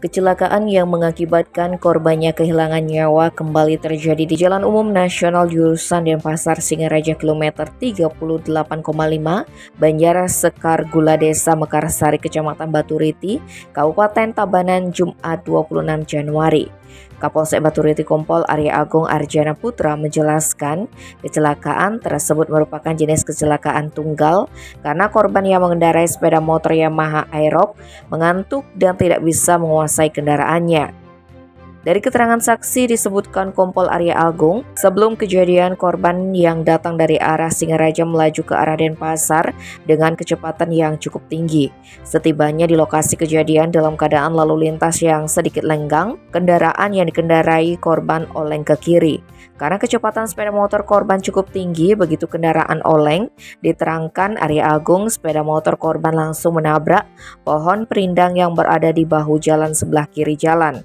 Kecelakaan yang mengakibatkan korbannya kehilangan nyawa kembali terjadi di Jalan Umum Nasional jurusan Denpasar Singaraja kilometer 38,5 Banjar Sekar Gula Desa Mekarsari Kecamatan Baturiti, Kabupaten Tabanan Jumat 26 Januari. Kapolsek Baturiti Kompol Arya Agung Arjana Putra menjelaskan kecelakaan tersebut merupakan jenis kecelakaan tunggal karena korban yang mengendarai sepeda motor Yamaha Aerox mengantuk dan tidak bisa menguasai kendaraannya. Dari keterangan saksi disebutkan Kompol Arya Agung, sebelum kejadian korban yang datang dari arah Singaraja melaju ke arah Denpasar dengan kecepatan yang cukup tinggi. Setibanya di lokasi kejadian dalam keadaan lalu lintas yang sedikit lenggang, kendaraan yang dikendarai korban oleng ke kiri. Karena kecepatan sepeda motor korban cukup tinggi, begitu kendaraan oleng, diterangkan Arya Agung, sepeda motor korban langsung menabrak pohon perindang yang berada di bahu jalan sebelah kiri jalan.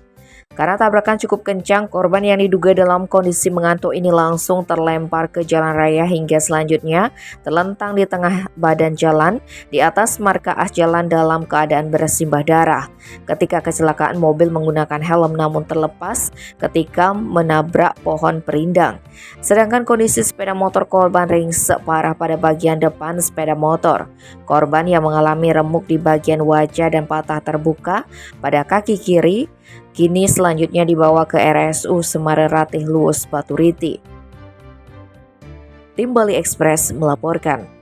Karena tabrakan cukup kencang, korban yang diduga dalam kondisi mengantuk ini langsung terlempar ke jalan raya hingga selanjutnya terlentang di tengah badan jalan di atas marka as jalan dalam keadaan bersimbah darah. Ketika kecelakaan, mobil menggunakan helm namun terlepas ketika menabrak pohon perindang. Sedangkan kondisi sepeda motor korban ringsek parah pada bagian depan sepeda motor. Korban yang mengalami remuk di bagian wajah dan patah terbuka pada kaki kiri kini selanjutnya dibawa ke RSU Semare Ratih Luus Baturiti. Tim Bali Express melaporkan.